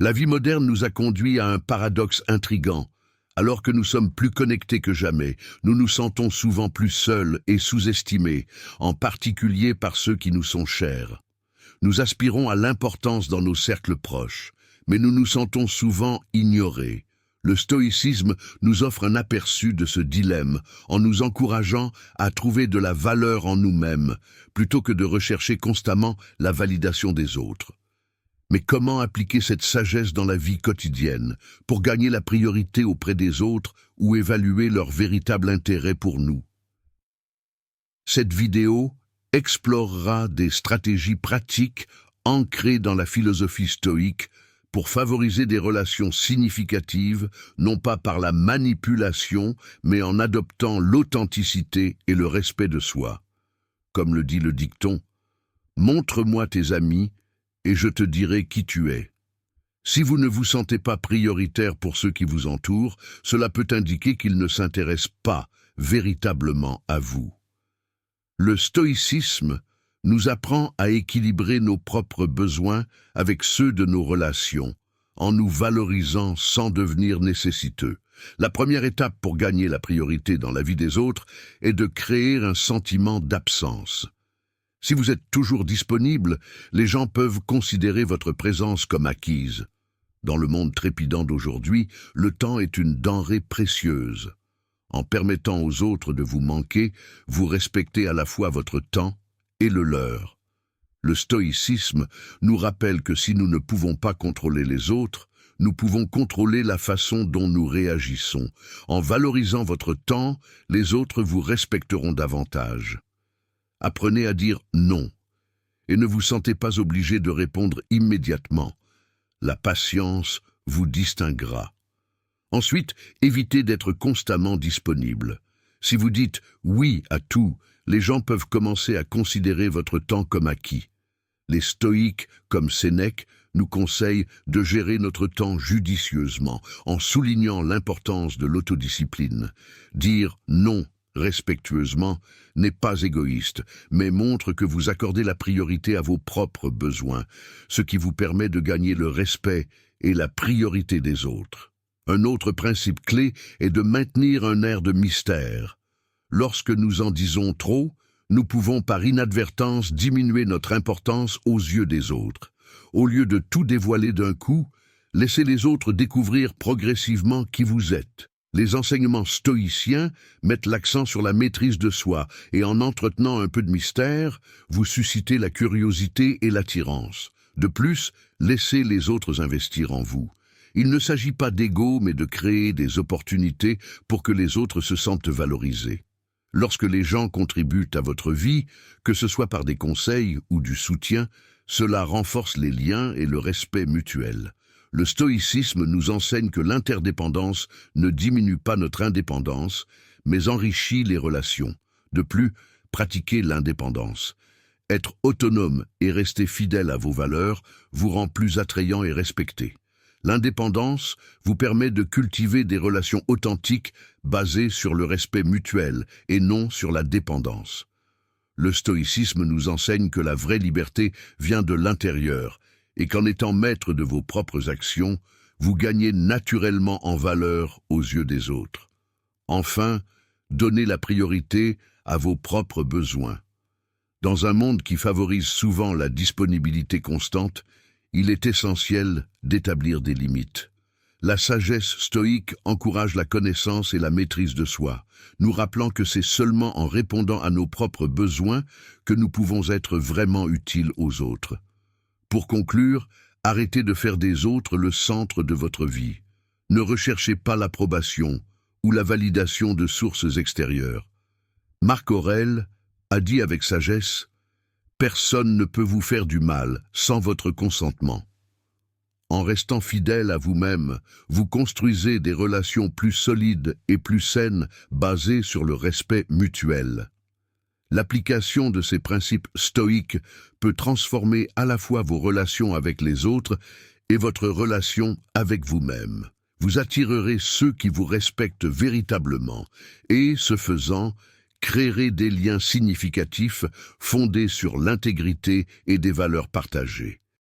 La vie moderne nous a conduits à un paradoxe intrigant. Alors que nous sommes plus connectés que jamais, nous nous sentons souvent plus seuls et sous-estimés, en particulier par ceux qui nous sont chers. Nous aspirons à l'importance dans nos cercles proches, mais nous nous sentons souvent ignorés. Le stoïcisme nous offre un aperçu de ce dilemme en nous encourageant à trouver de la valeur en nous-mêmes, plutôt que de rechercher constamment la validation des autres. Mais comment appliquer cette sagesse dans la vie quotidienne pour gagner la priorité auprès des autres ou évaluer leur véritable intérêt pour nous? Cette vidéo explorera des stratégies pratiques ancrées dans la philosophie stoïque pour favoriser des relations significatives, non pas par la manipulation, mais en adoptant l'authenticité et le respect de soi. Comme le dit le dicton, « Montre-moi tes amis, et je te dirai qui tu es ». Si vous ne vous sentez pas prioritaire pour ceux qui vous entourent, cela peut indiquer qu'ils ne s'intéressent pas véritablement à vous. Le stoïcisme nous apprend à équilibrer nos propres besoins avec ceux de nos relations, en nous valorisant sans devenir nécessiteux. La première étape pour gagner la priorité dans la vie des autres est de créer un sentiment d'absence. Si vous êtes toujours disponible, les gens peuvent considérer votre présence comme acquise. Dans le monde trépidant d'aujourd'hui, le temps est une denrée précieuse. En permettant aux autres de vous manquer, vous respectez à la fois votre temps et le leur. Le stoïcisme nous rappelle que si nous ne pouvons pas contrôler les autres, nous pouvons contrôler la façon dont nous réagissons. En valorisant votre temps, les autres vous respecteront davantage. Apprenez à dire non et ne vous sentez pas obligé de répondre immédiatement. La patience vous distinguera. Ensuite, évitez d'être constamment disponible. Si vous dites oui à tout, les gens peuvent commencer à considérer votre temps comme acquis. Les stoïques, comme Sénèque, nous conseillent de gérer notre temps judicieusement, en soulignant l'importance de l'autodiscipline. Dire non respectueusement n'est pas égoïste, mais montre que vous accordez la priorité à vos propres besoins, ce qui vous permet de gagner le respect et la priorité des autres. Un autre principe clé est de maintenir un air de mystère. Lorsque nous en disons trop, nous pouvons par inadvertance diminuer notre importance aux yeux des autres. Au lieu de tout dévoiler d'un coup, laissez les autres découvrir progressivement qui vous êtes. Les enseignements stoïciens mettent l'accent sur la maîtrise de soi et en entretenant un peu de mystère, vous suscitez la curiosité et l'attirance. De plus, laissez les autres investir en vous. Il ne s'agit pas d'ego, mais de créer des opportunités pour que les autres se sentent valorisés. Lorsque les gens contribuent à votre vie, que ce soit par des conseils ou du soutien, cela renforce les liens et le respect mutuel. Le stoïcisme nous enseigne que l'interdépendance ne diminue pas notre indépendance, mais enrichit les relations. De plus, pratiquez l'indépendance. Être autonome et rester fidèle à vos valeurs vous rend plus attrayant et respecté. L'indépendance vous permet de cultiver des relations authentiques basées sur le respect mutuel et non sur la dépendance. Le stoïcisme nous enseigne que la vraie liberté vient de l'intérieur et qu'en étant maître de vos propres actions, vous gagnez naturellement en valeur aux yeux des autres. Enfin, donnez la priorité à vos propres besoins. Dans un monde qui favorise souvent la disponibilité constante, il est essentiel d'établir des limites. La sagesse stoïque encourage la connaissance et la maîtrise de soi, nous rappelant que c'est seulement en répondant à nos propres besoins que nous pouvons être vraiment utiles aux autres. Pour conclure, arrêtez de faire des autres le centre de votre vie. Ne recherchez pas l'approbation ou la validation de sources extérieures. Marc Aurèle a dit avec sagesse « Personne ne peut vous faire du mal sans votre consentement ». En restant fidèle à vous-même, vous construisez des relations plus solides et plus saines basées sur le respect mutuel. L'application de ces principes stoïques peut transformer à la fois vos relations avec les autres et votre relation avec vous-même. Vous attirerez ceux qui vous respectent véritablement et, ce faisant, créerez des liens significatifs fondés sur l'intégrité et des valeurs partagées.